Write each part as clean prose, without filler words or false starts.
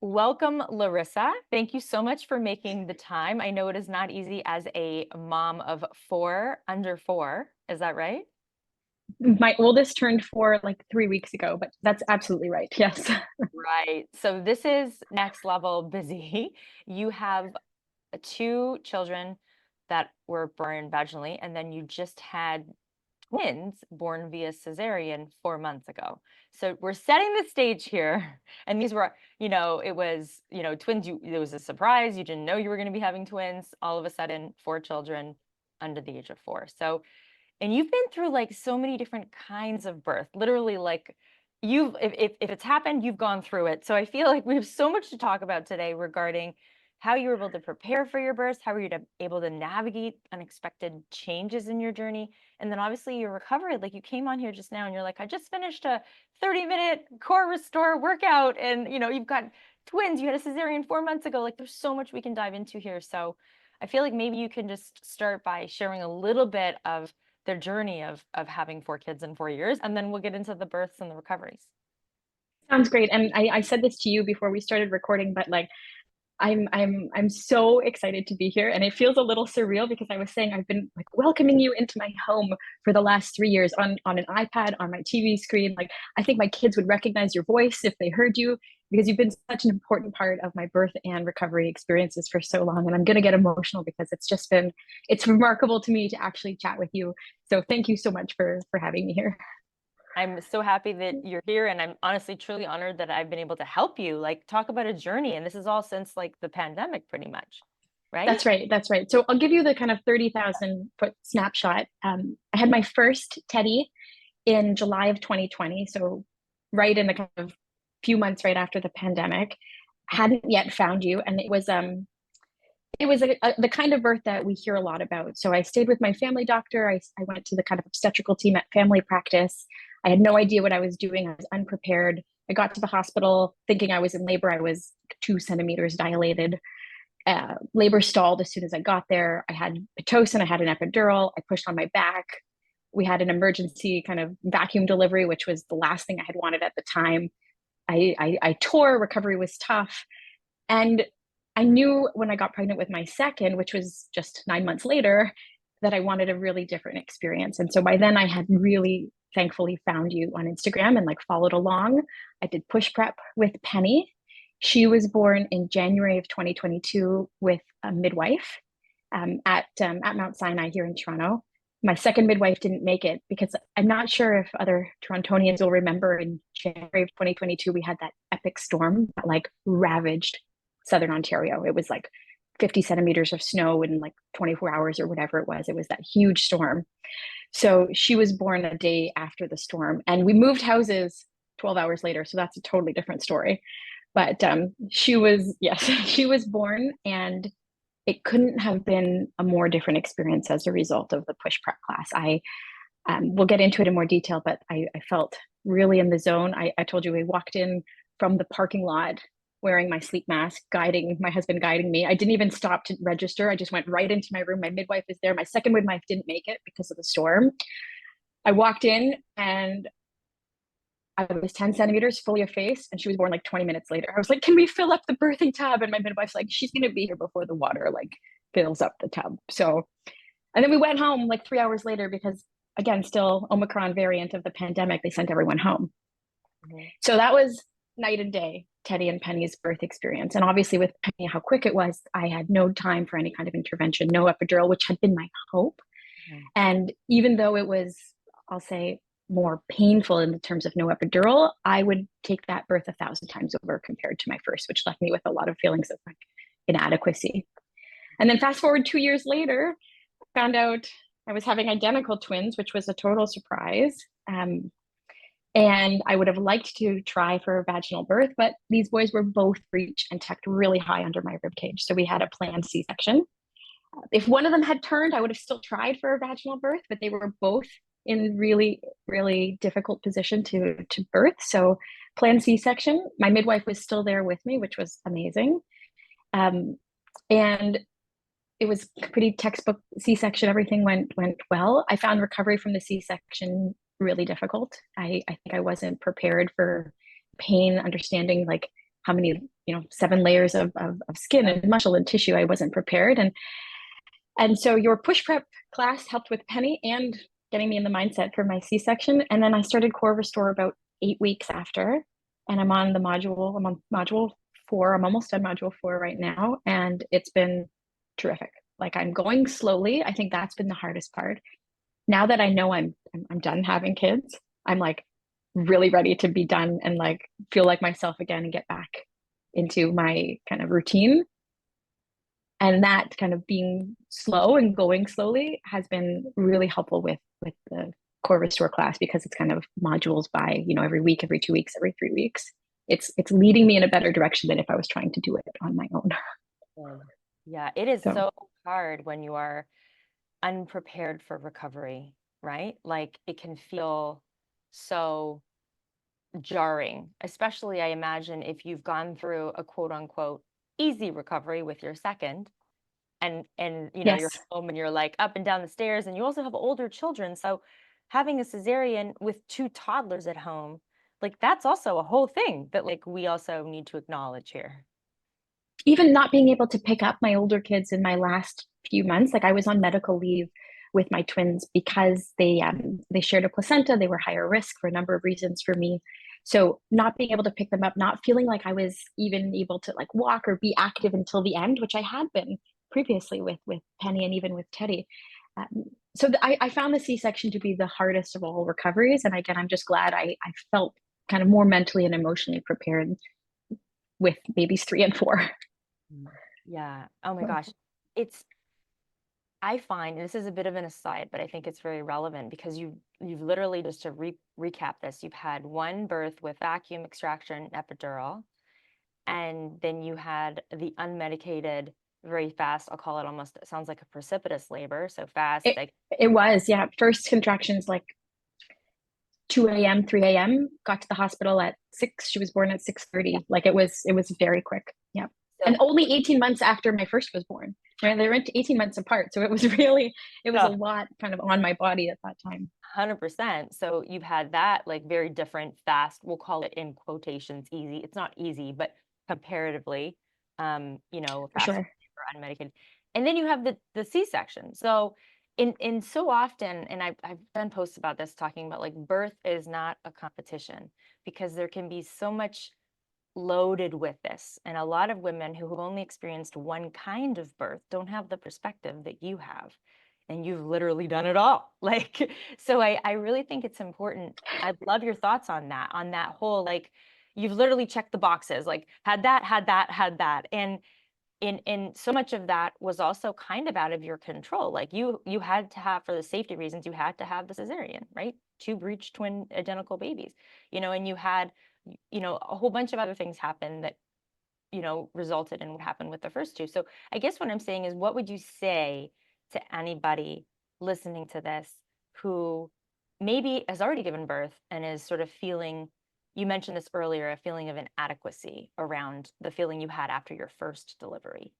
Welcome, Larissa. Thank you so much for making the time. I know it is not easy as a mom of four under four. Is that right? My oldest turned 4 like 3 weeks ago, but that's absolutely right. Yes. Right. So this is next level busy. You have two children that were born vaginally, and then you just had twins born via cesarean 4 months ago. So we're setting the stage here. And these were, it was, twins, it was a surprise. You didn't know you were going to be having twins. All of a sudden, four children under the age of four. So, and you've been through like so many different kinds of birth, literally like if it's happened, you've gone through it. So I feel like we have so much to talk about today regarding how you were able to prepare for your birth, how were you able to navigate unexpected changes in your journey, and then obviously your recovery. Like you came on here just now and you're like, I just finished a 30-minute core restore workout, and you've got twins, you had a cesarean 4 months ago. Like there's so much we can dive into here. So I feel like maybe you can just start by sharing a little bit of their journey of having four kids in 4 years, and then we'll get into the births and the recoveries. Sounds great. And I said this to you before we started recording, but like I'm so excited to be here. And it feels a little surreal because I was saying I've been like welcoming you into my home for the last 3 years on an iPad, on my TV screen. Like I think my kids would recognize your voice if they heard you because you've been such an important part of my birth and recovery experiences for so long. And I'm gonna get emotional because it's remarkable to me to actually chat with you. So thank you so much for having me here. I'm so happy that you're here, and I'm honestly truly honored that I've been able to help you. Like, talk about a journey, and this is all since like the pandemic, pretty much, right? That's right. That's right. So I'll give you the kind of 30,000 foot snapshot. I had my first Teddy in July of 2020. So right in the kind of few months right after the pandemic. Hadn't yet found you. And it was the kind of birth that we hear a lot about. So I stayed with my family doctor. I went to the kind of obstetrical team at family practice. I had no idea what I was doing. I was unprepared. I got to the hospital thinking I was in labor. I was 2 centimeters dilated. Labor stalled as soon as I got there. I had Pitocin, I had an epidural, I pushed on my back. We had an emergency kind of vacuum delivery, which was the last thing I had wanted at the time. I tore, recovery was tough. And I knew when I got pregnant with my second, which was just 9 months later, that I wanted a really different experience. And so by then I had really thankfully found you on Instagram and like followed along. I did push prep with Penny. She was born in January of 2022 with a midwife at Mount Sinai here in Toronto. My second midwife didn't make it because I'm not sure if other Torontonians will remember in January of 2022, we had that epic storm that like ravaged Southern Ontario. It was like 50 centimeters of snow in like 24 hours or whatever it was. It was that huge storm. So she was born a day after the storm, and we moved houses 12 hours later. So that's a totally different story. But she was, yes, she was born, and it couldn't have been a more different experience as a result of the push prep class. I will get into it in more detail, but I felt really in the zone. I told you we walked in from the parking lot wearing my sleep mask, guiding my husband, guiding me. I didn't even stop to register. I just went right into my room. My midwife is there. My second midwife didn't make it because of the storm. I walked in and I was 10 centimeters fully effaced, and she was born like 20 minutes later. I was like, can we fill up the birthing tub? And my midwife's like, she's going to be here before the water like fills up the tub. So, and then we went home like 3 hours later because, again, still Omicron variant of the pandemic, they sent everyone home. Mm-hmm. So that was night and day, Teddy and Penny's birth experience. And obviously with Penny, how quick it was, I had no time for any kind of intervention, no epidural, which had been my hope. Mm-hmm. And even though it was, I'll say, more painful in terms of no epidural, I would take that birth 1,000 times over compared to my first, which left me with a lot of feelings of like inadequacy. And then fast forward 2 years later, found out I was having identical twins, which was a total surprise. And I would have liked to try for a vaginal birth, but these boys were both breech and tucked really high under my rib cage. So we had a planned C-section. If one of them had turned, I would have still tried for a vaginal birth, but they were both in really, really difficult position to birth. So planned C-section. My midwife was still there with me, which was amazing. And it was pretty textbook C-section. Everything went well. I found recovery from the C-section really difficult. I think I wasn't prepared for pain, understanding like how many 7 layers of skin and muscle and tissue. I wasn't prepared. And so your push prep class helped with Penny and getting me in the mindset for my C-section. And then I started Core Restore about 8 weeks after. And I'm on module 4. I'm almost done module 4 right now. And it's been terrific. Like, I'm going slowly. I think that's been the hardest part. Now that I know I'm done having kids, I'm like really ready to be done and like feel like myself again and get back into my kind of routine. And that kind of being slow and going slowly has been really helpful with the Core Restore class, because it's kind of modules by, every week, every 2 weeks, every 3 weeks. It's leading me in a better direction than if I was trying to do it on my own. Yeah, it is So so hard when you are unprepared for recovery, right? Like, it can feel so jarring, especially I imagine if you've gone through a quote unquote easy recovery with your second, and you're yes, home and you're like up and down the stairs, and you also have older children. So having a cesarean with 2 toddlers at home, like, that's also a whole thing that like we also need to acknowledge here. even not being able to pick up my older kids in my last few months, like I was on medical leave with my twins because they shared a placenta. They were higher risk for a number of reasons for me. So not being able to pick them up, not feeling like I was even able to like walk or be active until the end, which I had been previously with Penny and even with Teddy. I found the C-section to be the hardest of all recoveries. And again, I'm just glad I felt kind of more mentally and emotionally prepared with babies 3 and 4. Yeah. Oh my gosh. It's I find, and this is a bit of an aside, but I think it's very relevant because you've literally, just to recap this, you've had one birth with vacuum extraction epidural, and then you had the unmedicated, very fast, I'll call it, almost, it sounds like a precipitous labor, so fast, It like, it was, yeah. First contractions like 2 a.m., 3 a.m. Got to the hospital at 6. She was born at 6:30. Like it was very quick. Yeah. And so only 18 months after my first was born. Right. They were 18 months apart. So it was a yeah, lot kind of on my body at that time. 100%. So you've had that, like, very different, fast, we'll call it in quotations easy. It's not easy, but comparatively, For faster sure. or unmedicated. And then you have the C-section. So in so often, and I've done posts about this, talking about like birth is not a competition, because there can be so much loaded with this. And a lot of women who have only experienced one kind of birth don't have the perspective that you have. And you've literally done it all. Like, so I really think it's important. I'd love your thoughts on that whole, like, you've literally checked the boxes, like, had that, had that, had that. And in so much of that was also kind of out of your control. Like, you had to have, for the safety reasons, you had to have the cesarean, right? 2 breech twin identical babies, and you had, a whole bunch of other things happen that, resulted in what happened with the first two. So I guess what I'm saying is, what would you say to anybody listening to this who maybe has already given birth and is sort of feeling, you mentioned this earlier, a feeling of inadequacy around the feeling you had after your first delivery?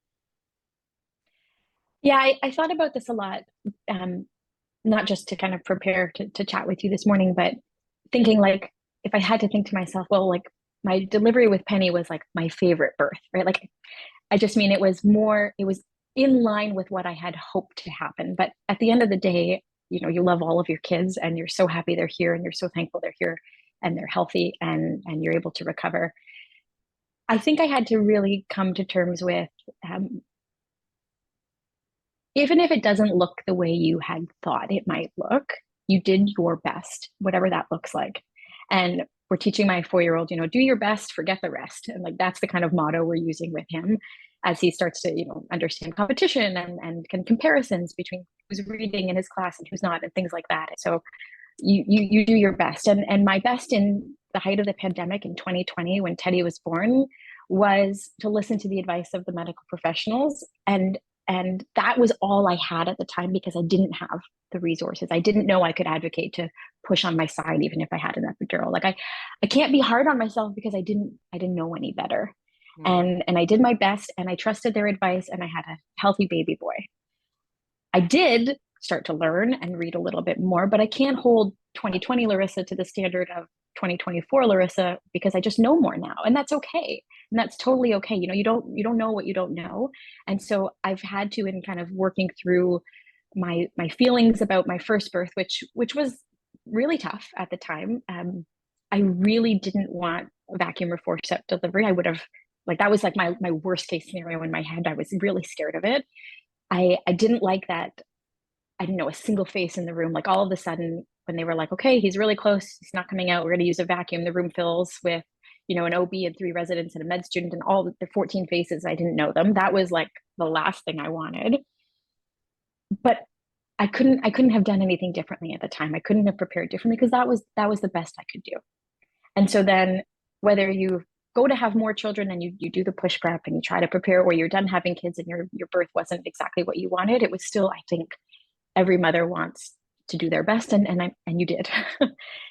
Yeah, I thought about this a lot. Um, Not just to kind of prepare to chat with you this morning, but thinking like if I had to think to myself, well, like my delivery with Penny was like my favorite birth, right? Like I just mean it was in line with what I had hoped to happen. But at the end of the day, you love all of your kids and you're so happy they're here and you're so thankful they're here and they're healthy and you're able to recover. I think I had to really come to terms with even if it doesn't look the way you had thought it might look, you did your best, whatever that looks like. And we're teaching my 4-year-old, do your best, forget the rest. And like that's the kind of motto we're using with him as he starts to, understand competition and comparisons between who's reading in his class and who's not and things like that. So you do your best. And my best in the height of the pandemic in 2020 when Teddy was born was to listen to the advice of the medical professionals, and that was all I had at the time because I didn't have the resources. I didn't know I could advocate to push on my side even if I had an epidural. Like I can't be hard on myself because I didn't know any better. Mm. And I did my best and I trusted their advice and I had a healthy baby boy. I did start to learn and read a little bit more, but I can't hold 2020 Larissa to the standard of 2024 Larissa because I just know more now, and that's okay. And that's totally okay. You don't know what you don't know. And so I've had to, in kind of working through my feelings about my first birth, which was really tough at the time. I really didn't want a vacuum or forceps delivery. I would have, like, that was like my worst case scenario in my head. I was really scared of it. I didn't like that. I didn't know a single face in the room. Like, all of a sudden, when they were like, okay, he's really close, he's not coming out, we're going to use a vacuum, the room fills with, an OB and 3 residents and a med student and all the 14 faces. I didn't know them. That was like the last thing I wanted. But I couldn't have done anything differently at the time. I couldn't have prepared differently because that was the best I could do. And so then, whether you go to have more children and you do the push prep and you try to prepare, or you're done having kids and your birth wasn't exactly what you wanted, it was still, I think, every mother wants to do their best, and you did.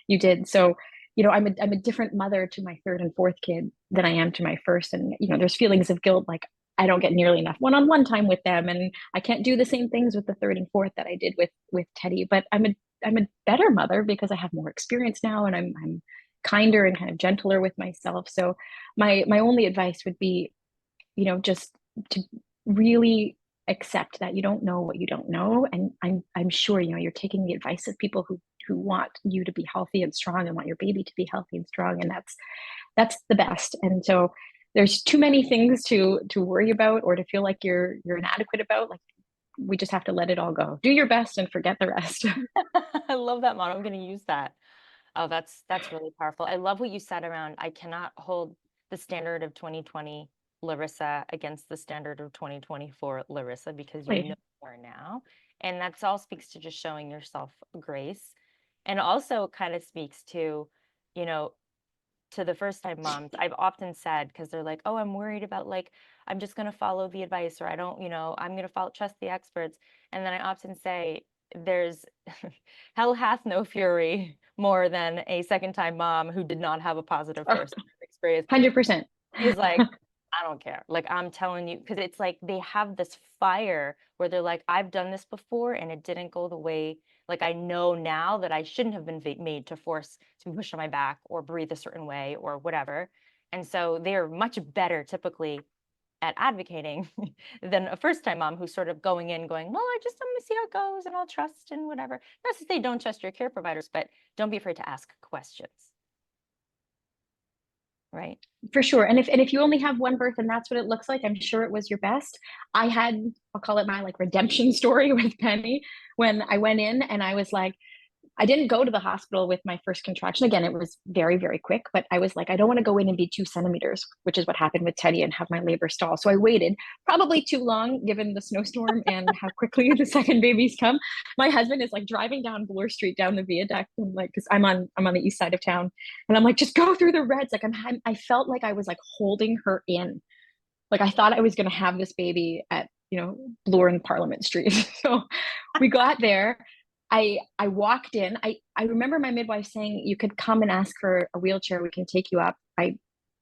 You did. So, I'm a different mother to my third and fourth kid than I am to my first. And there's feelings of guilt, like I don't get nearly enough one-on-one time with them, and I can't do the same things with the third and fourth that I did with Teddy. But I'm a better mother because I have more experience now, and I'm kinder and kind of gentler with myself. So my only advice would be, just to really accept that you don't know what you don't know. And I'm sure, you're taking the advice of people who want you to be healthy and strong and want your baby to be healthy and strong. And that's the best. And so there's too many things to worry about or to feel like you're inadequate about. Like, we just have to let it all go. Do your best and forget the rest. I love that motto. I'm going to use that. Oh, that's really powerful. I love what you said around I cannot hold the standard of 2020 Larissa against the standard of 2024 Larissa because you Right. know more now. And that's all speaks to just showing yourself grace. And also kind of speaks to, you know, to the first time moms. I've often said, because they're like, oh, I'm worried about like, I'm just going to follow the advice, or I don't, I'm going to follow, trust the experts. And then I often say, there's hell hath no fury more than a second time mom who did not have a positive Oh, first experience. 100%. He's like, I don't care. Like, I'm telling you, because it's like they have this fire where they're like, I've done this before and it didn't go the way. Like, I know now that I shouldn't have been made to force to push on my back or breathe a certain way or whatever. And so they're much better typically at advocating than a first time mom who's sort of going in going, well, I'm gonna see how it goes and I'll trust and whatever. Not to say don't trust your care providers, but don't be afraid to ask questions. Right. For sure. And if you only have one birth and that's what it looks like, I'm sure it was your best. I'll call it my like redemption story with Penny, when I went in and I was like, I didn't go to the hospital with my first contraction. Again, it was very, very quick, but I was like, I don't want to go in and be 2 centimeters, which is what happened with Teddy, and have my labor stall. So I waited probably too long given the snowstorm and how quickly the second babies come. My husband is like driving down Bloor Street down the viaduct, and like, cause I'm on the east side of town, and I'm like, just go through the reds. Like, I felt like I was like holding her in. Like, I thought I was going to have this baby at, Bloor and Parliament Street. So we got there. I walked in. I remember my midwife saying, you could come and ask for a wheelchair, we can take you up. I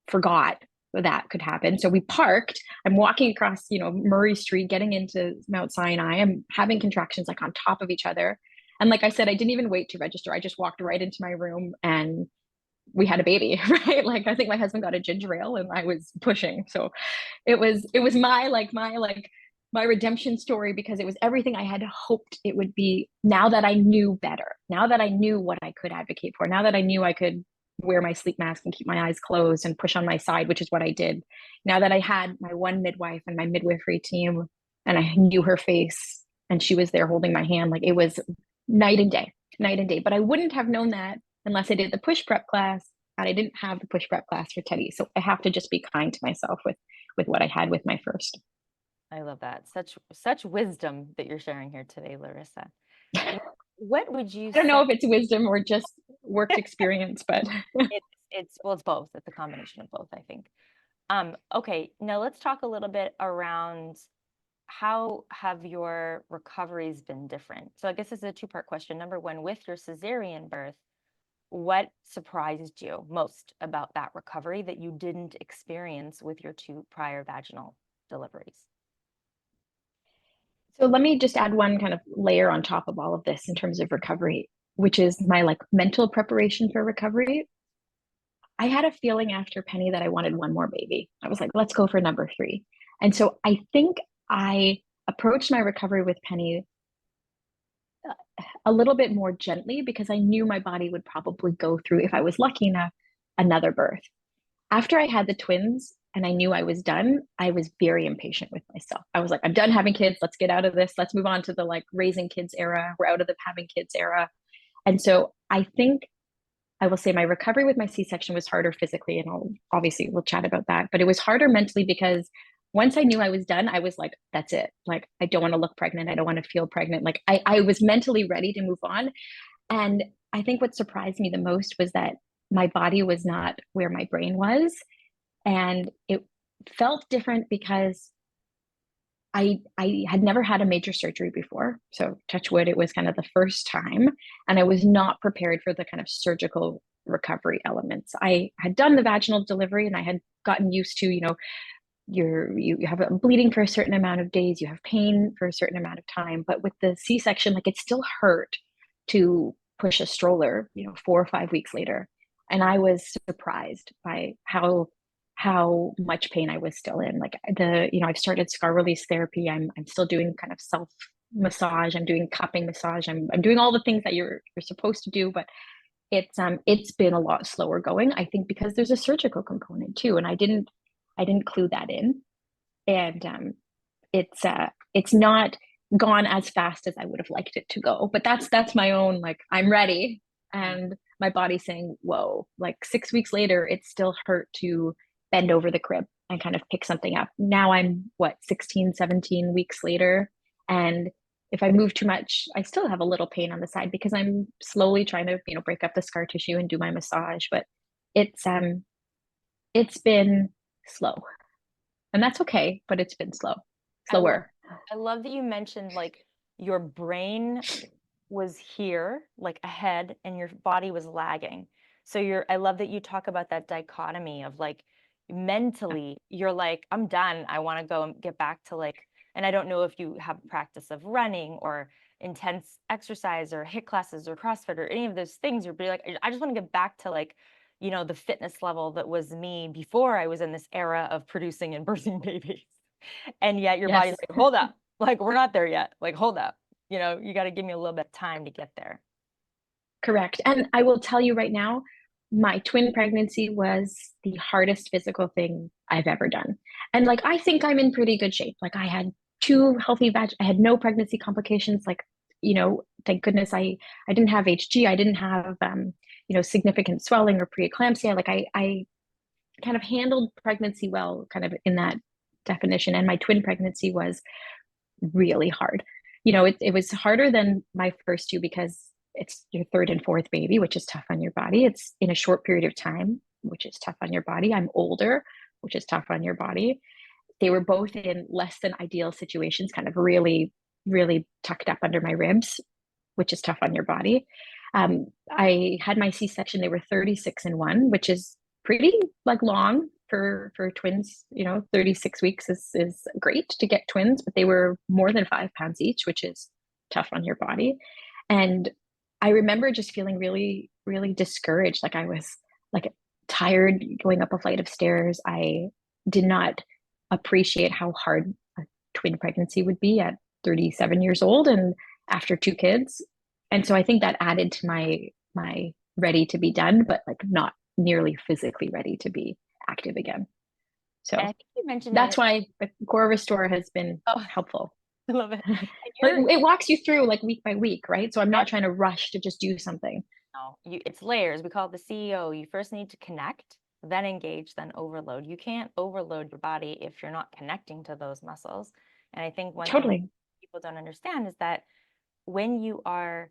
forgot that could happen. So we parked. I'm walking across, Murray Street, getting into Mount Sinai. I'm having contractions like on top of each other. And like I said, I didn't even wait to register. I just walked right into my room and we had a baby, right? Like, I think my husband got a ginger ale and I was pushing. So it was my redemption story, because it was everything I had hoped it would be. Now that I knew better, now that I knew what I could advocate for, now that I knew I could wear my sleep mask and keep my eyes closed and push on my side, which is what I did. Now that I had my one midwife and my midwifery team, and I knew her face and she was there holding my hand, like, it was night and day, night and day. But I wouldn't have known that unless I did the push prep class, and I didn't have the push prep class for Teddy. So I have to just be kind to myself with what I had with my first. I love that. Such wisdom that you're sharing here today, Larissa. What would you I don't know say? if it's wisdom or just worked experience, but It's well, it's both. It's a combination of both, I think. Okay, now let's talk a little bit around how have your recoveries been different? So I guess this is a two-part question. Number one, with your cesarean birth, what surprised you most about that recovery that you didn't experience with your two prior vaginal deliveries? so let me just add one kind of layer on top of all of this in terms of recovery, which is my like mental preparation for recovery. I had a feeling after Penny that I wanted one more baby. I was like, let's go for number three. And so I think I approached my recovery with Penny a little bit more gently because I knew my body would probably go through, if I was lucky enough, another birth. After I had the twins and I knew I was done, I was very impatient with myself. I was like, I'm done having kids. Let's get out of this. Let's move on to the like raising kids era. We're out of the having kids era. And so I think I will say my recovery with my C-section was harder physically, and obviously we'll chat about that, but it was harder mentally because once I knew I was done, I was like, that's it. Like, I don't want to look pregnant. I don't want to feel pregnant. Like I was mentally ready to move on. And I think what surprised me the most was that my body was not where my brain was. And it felt different because I had never had a major surgery before. So touch wood, it was kind of the first time. And I was not prepared for the kind of surgical recovery elements. I had done the vaginal delivery and I had gotten used to, you have a bleeding for a certain amount of days, you have pain for a certain amount of time. But with the C-section, like it still hurt to push a stroller, 4 or 5 weeks later. And I was surprised by how much pain I was still in. Like I've started scar release therapy. I'm still doing kind of self massage. I'm doing cupping massage. I'm doing all the things that you're supposed to do, but it's been a lot slower going. I think because there's a surgical component too, and I didn't clue that in, and it's not gone as fast as I would have liked it to go. But that's my own, like, I'm ready, and my body's saying, whoa, like 6 weeks later, it still hurt to bend over the crib and kind of pick something up. Now I'm what, 16, 17 weeks later. And if I move too much, I still have a little pain on the side because I'm slowly trying to, break up the scar tissue and do my massage. But it's been slow. And that's okay, but it's been slower. I love that you mentioned like your brain was here, like ahead, and your body was lagging. So I love that you talk about that dichotomy of like mentally, you're like, I'm done. I want to go and get back to like, and I don't know if you have practice of running or intense exercise or HIIT classes or CrossFit or any of those things. You're like, I just want to get back to like, the fitness level that was me before I was in this era of producing and birthing babies. And yet your body's Yes. like, hold up, like we're not there yet. Like, hold up, you got to give me a little bit of time to get there. Correct. And I will tell you right now, my twin pregnancy was the hardest physical thing I've ever done. And like, I think I'm in pretty good shape. Like, I had two healthy I had no pregnancy complications. Like, thank goodness I didn't have HG. I didn't have, significant swelling or preeclampsia. Like, I kind of handled pregnancy well, kind of in that definition. And my twin pregnancy was really hard. It was harder than my first two because it's your third and fourth baby, which is tough on your body. It's in a short period of time, which is tough on your body. I'm older, which is tough on your body. They were both in less than ideal situations, kind of really, really tucked up under my ribs, which is tough on your body. I had my C-section. They were 36 in one, which is pretty like long for twins. 36 weeks is great to get twins, but they were more than 5 pounds each, which is tough on your body. And I remember just feeling really, really discouraged. Like, I was like tired going up a flight of stairs. I did not appreciate how hard a twin pregnancy would be at 37 years old and after two kids. And so I think that added to my ready to be done, but like not nearly physically ready to be active again. So And I think you mentioned in that's your, why the Core Restore has been oh, helpful. I love it. And But it walks you through like week by week, right? So I'm not yes, trying to rush to just do something. no, it's layers. We call it the CEO. You first need to connect, then engage, then overload. You can't overload your body if you're not connecting to those muscles. And I think one thing Totally. people don't understand is that when you are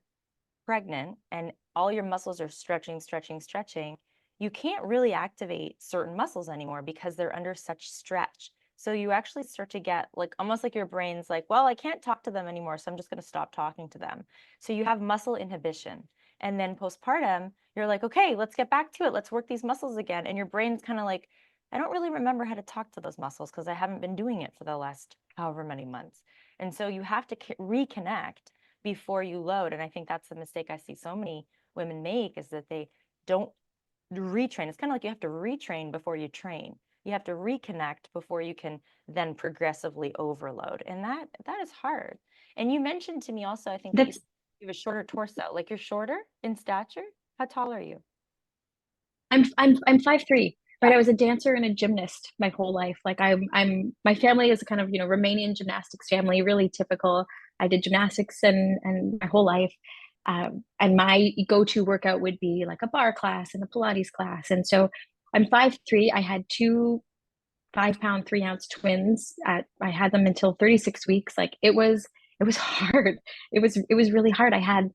pregnant and all your muscles are stretching, stretching, stretching, you can't really activate certain muscles anymore because they're under such stretch. So you actually start to get like almost like your brain's like, well, I can't talk to them anymore, so I'm just going to stop talking to them. So you have muscle inhibition. And then postpartum, you're like, okay, let's get back to it. Let's work these muscles again. And your brain's kind of like, I don't really remember how to talk to those muscles because I haven't been doing it for the last however many months. And so you have to reconnect before you load. And I think that's the mistake I see so many women make is that they don't retrain. It's kind of like you have to retrain before you train. You have to reconnect before you can then progressively overload. And that is hard. And you mentioned to me also, I think that you That's have a shorter torso, like you're shorter in stature. How tall are you? I'm 5'3", right? Yeah. I was a dancer and a gymnast my whole life. Like my family is a kind of, Romanian gymnastics family, really typical. I did gymnastics and my whole life. And my go-to workout would be like a bar class and a Pilates class. And so I'm 5'3". I had two 5 pound, 3 ounce twins. I had them until 36 weeks. Like it was hard. It was really hard. I had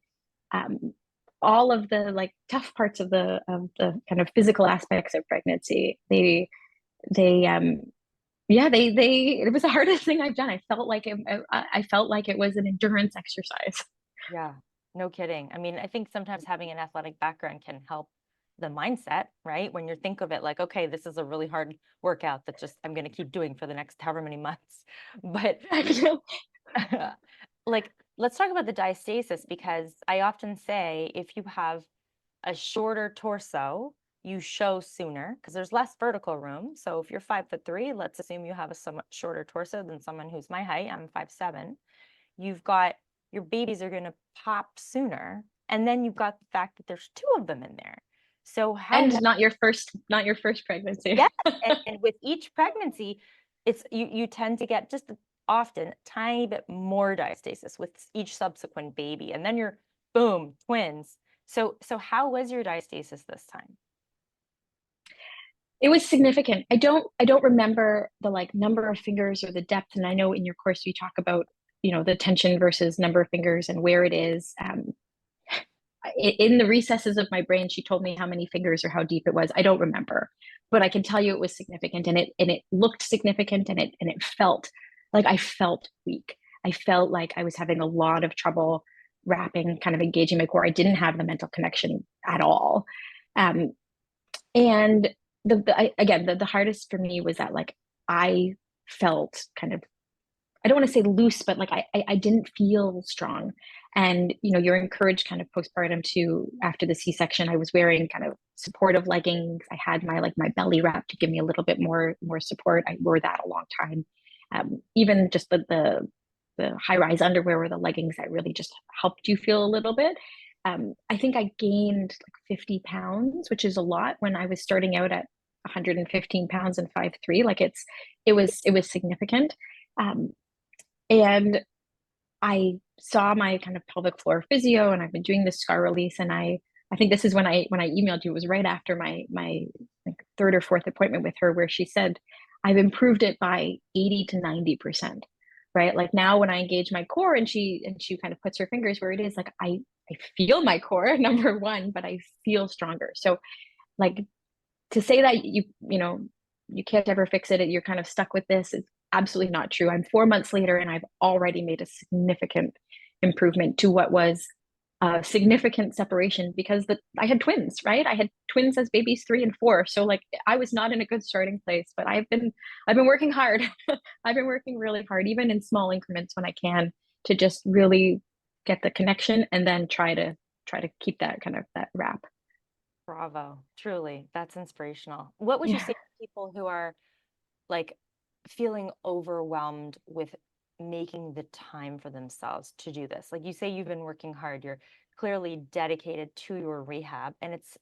um, all of the like tough parts of the kind of physical aspects of pregnancy. They yeah, they it was the hardest thing I've done. I felt like it was an endurance exercise. Yeah, no kidding. I mean, I think sometimes having an athletic background can help the mindset, right? When you think of it like, okay, this is a really hard workout that just I'm going to keep doing for the next however many months. But like, let's talk about the diastasis because I often say if you have a shorter torso, you show sooner because there's less vertical room. So if you're 5'3", let's assume you have a somewhat shorter torso than someone who's my height. I'm 5'7". You've got your babies are going to pop sooner, and then you've got the fact that there's two of them in there. So how And not your first pregnancy. yes, and with each pregnancy, it's you tend to get just often a tiny bit more diastasis with each subsequent baby, and then you're boom, twins. So how was your diastasis this time? It was significant. I don't remember the like number of fingers or the depth. And I know in your course you talk about, the tension versus number of fingers and where it is. In the recesses of my brain, she told me how many fingers or how deep it was. I don't remember, but I can tell you it was significant, and it looked significant, and it felt like I felt weak. I felt like I was having a lot of trouble wrapping, kind of engaging my core. I didn't have the mental connection at all. Um, and again, the hardest for me was that like I felt kind of, I don't want to say loose, but like I didn't feel strong. And you're encouraged kind of postpartum to after the C-section. I was wearing kind of supportive leggings. I had my belly wrap to give me a little bit more support. I wore that a long time. Even just the high rise underwear or the leggings that really just helped you feel a little bit. I think I gained like 50 pounds, which is a lot when I was starting out at 115 pounds and 5'3". Like it was significant. Um, and I saw my kind of pelvic floor physio, and I've been doing this scar release. And I think this is when I emailed you. It was right after my like third or fourth appointment with her, where she said, I've improved it by 80 to 90%. Right. Like now when I engage my core, and she kind of puts her fingers where it is, like I feel my core, number one, but I feel stronger. So like to say that you can't ever fix it, you're kind of stuck with this, is absolutely not true. I'm 4 months later, and I've already made a significant improvement to what was a significant separation, because I had twins, right? I had twins as babies 3 and 4. So like I was not in a good starting place, but I've been working hard. I've been working really hard, even in small increments when I can, to just really get the connection, and then try to keep that kind of that wrap. Bravo, truly, that's inspirational. What would you Yeah. say to people who are like feeling overwhelmed with making the time for themselves to do this? Like you say, you've been working hard, you're clearly dedicated to your rehab, and it's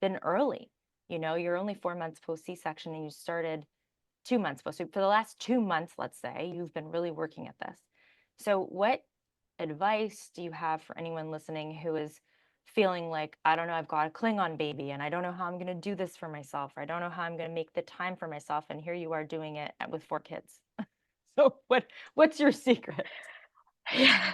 been early. You're only 4 months post C-section and you started 2 months post. So for the last 2 months, let's say, you've been really working at this. So, what advice do you have for anyone listening who is feeling like, I don't know, I've got a Klingon baby and I don't know how I'm going to do this for myself, or I don't know how I'm going to make the time for myself, and here you are doing it with 4 kids. So what's your secret? Yeah.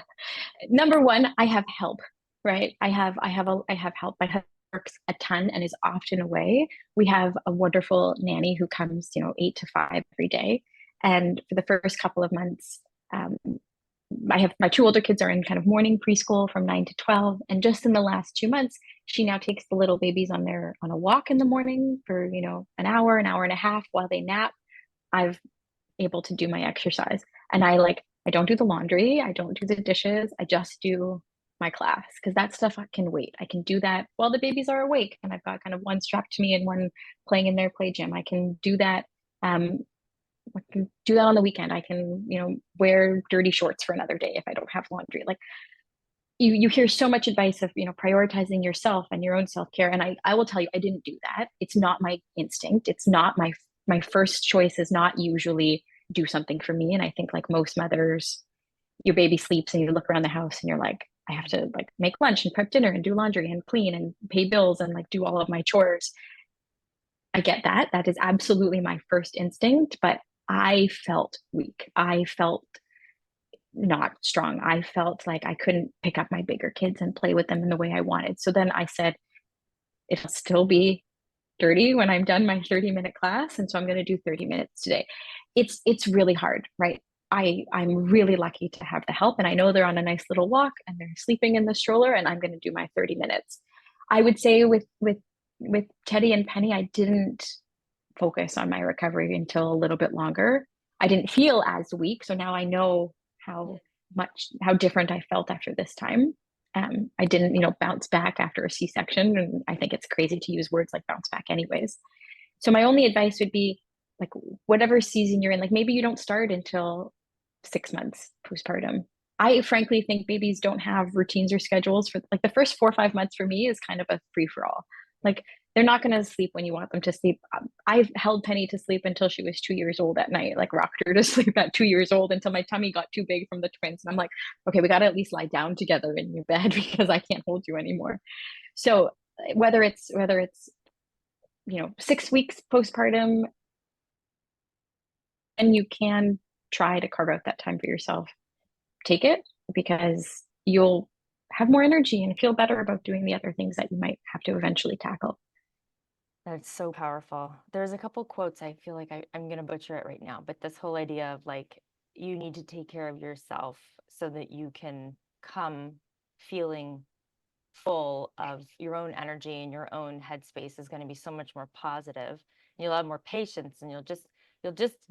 Number one, I have help, right? I have help. My husband works a ton and is often away. We have a wonderful nanny who comes, 8 to 5 every day. And for the first couple of months, um, I have my two older kids are in kind of morning preschool from 9 to 12. And just in the last 2 months, she now takes the little babies on a walk in the morning for, an hour and a half while they nap. I've able to do my exercise. And I don't do the laundry, I don't do the dishes, I just do my class because that stuff can wait. I can do that while the babies are awake and I've got kind of one strapped to me and one playing in their play gym. I can do that. I can do that on the weekend. I can, wear dirty shorts for another day if I don't have laundry. Like you hear so much advice of, prioritizing yourself and your own self-care. And I will tell you, I didn't do that. It's not my instinct. It's not my first choice is not usually do something for me. And I think like most mothers, your baby sleeps and you look around the house and you're like, I have to like make lunch and prep dinner and do laundry and clean and pay bills and like do all of my chores. I get that. That is absolutely my first instinct, but I felt weak. I felt not strong. I felt like I couldn't pick up my bigger kids and play with them in the way I wanted. So then I said, it'll still be dirty when I'm done my 30-minute class. And so I'm going to do 30 minutes today. It's really hard, right? I'm really lucky to have the help. And I know they're on a nice little walk and they're sleeping in the stroller and I'm going to do my 30 minutes. I would say with Teddy and Penny, I didn't focus on my recovery until a little bit longer. I didn't feel as weak. So now I know how different I felt after this time. I didn't, bounce back after a C-section. And I think it's crazy to use words like bounce back anyways. So my only advice would be like, whatever season you're in, like maybe you don't start until 6 months postpartum. I frankly think babies don't have routines or schedules for like the first 4 or 5 months for me is kind of a free for all. Like they're not going to sleep when you want them to sleep. I've held Penny to sleep until she was 2 years old at night, like rocked her to sleep at 2 years old until my tummy got too big from the twins. And I'm like, okay, we got to at least lie down together in your bed because I can't hold you anymore. So whether it's 6 weeks postpartum, and you can try to carve out that time for yourself, take it because you'll have more energy and feel better about doing the other things that you might have to eventually tackle. That's so powerful. There's a couple quotes I feel like I'm going to butcher it right now, but this whole idea of like, you need to take care of yourself so that you can come feeling full of your own energy and your own headspace is going to be so much more positive. You'll have more patience and you'll just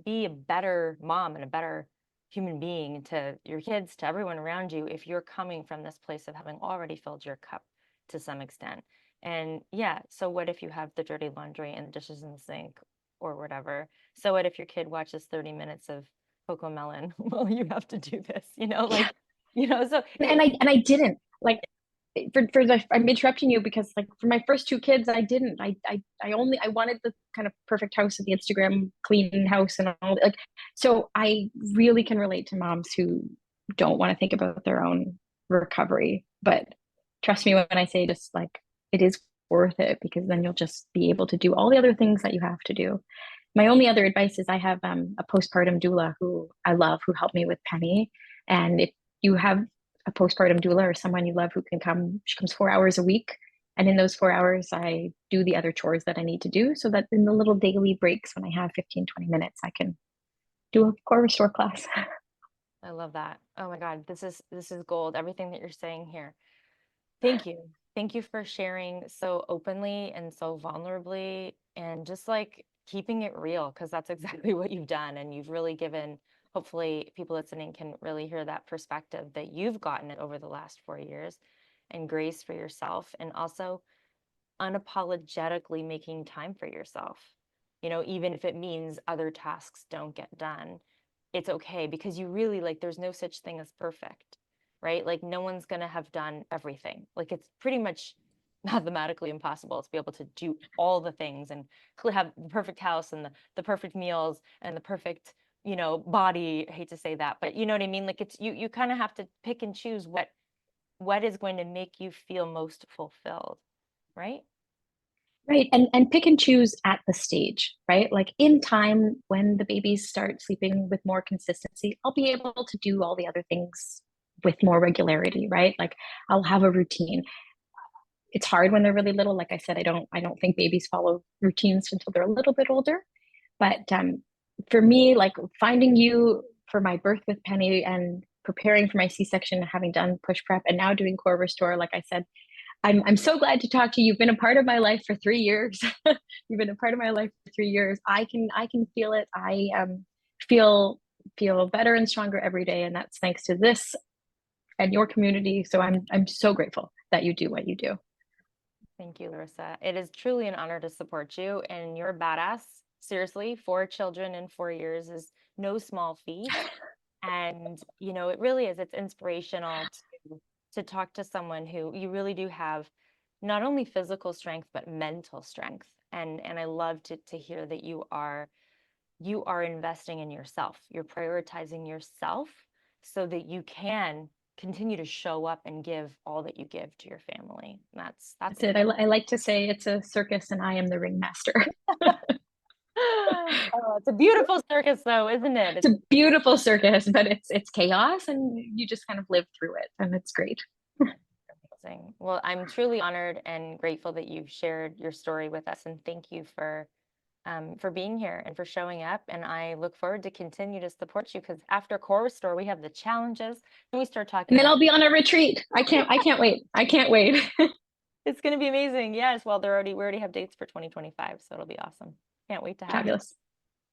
be a better mom and a better human being to your kids, to everyone around you, if you're coming from this place of having already filled your cup to some extent. And yeah, so what if you have the dirty laundry and the dishes in the sink or whatever? So what if your kid watches 30 minutes of Coco Melon? Well, you have to do this, Yeah. so And I didn't like I'm interrupting you because like for my first two kids I didn't I wanted the kind of perfect house of the Instagram clean house and all like so I really can relate to moms who don't want to think about their own recovery, but trust me when I say just like it is worth it because then you'll just be able to do all the other things that you have to do. My only other advice is I have a postpartum doula who I love who helped me with Penny, and if you have a postpartum doula or someone you love who can come, she comes 4 hours a week. And in those 4 hours, I do the other chores that I need to do so that in the little daily breaks when I have 15, 20 minutes, I can do a core restore class. I love that. Oh my God, this is gold. Everything that you're saying here. Thank you. Thank you for sharing so openly and so vulnerably and just like keeping it real because that's exactly what you've done. And you've really given, hopefully, people listening can really hear that perspective that you've gotten it over the last 4 years and grace for yourself and also unapologetically making time for yourself. Even if it means other tasks don't get done, it's okay because you really like, there's no such thing as perfect, right? Like, no one's going to have done everything. Like, it's pretty much mathematically impossible to be able to do all the things and have the perfect house and the perfect meals and the perfect, body. I hate to say that, but you know what I mean? Like, it's you kind of have to pick and choose what is going to make you feel most fulfilled, right? Right. And pick and choose at the stage, right? Like in time, when the babies start sleeping with more consistency, I'll be able to do all the other things with more regularity, right? Like I'll have a routine. It's hard when they're really little. Like I said, I don't think babies follow routines until they're a little bit older. But for me, like finding you for my birth with Penny and preparing for my C-section, having done push prep and now doing core restore, like I said, I'm so glad to talk to you. You've been a part of my life for 3 years. You've been a part of my life for 3 years. I can feel it. I feel better and stronger every day, and that's thanks to this and your community. So I'm so grateful that you do what you do. Thank you, Larissa. It is truly an honor to support you, and you're a badass. Seriously, 4 children in 4 years is no small feat. And, it really is. It's inspirational to talk to someone who you really do have not only physical strength, but mental strength. And I love to hear that you are investing in yourself. You're prioritizing yourself so that you can continue to show up and give all that you give to your family. That's That's it. I like to say it's a circus and I am the ringmaster. oh, it's a beautiful circus though, isn't it? It's a beautiful circus, but it's chaos and you just kind of live through it and it's great. Amazing. Well, I'm truly honored and grateful that you've shared your story with us, and thank you for being here and for showing up. And I look forward to continue to support you because after Core Restore, we have the challenges, and we start talking And then about I'll be on a retreat. I can't wait. I can't wait. it's going to be amazing. Yes, well, we already have dates for 2025, so it'll be awesome. Can't wait to have you. Fabulous.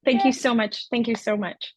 Thank you so much. Thank you so much.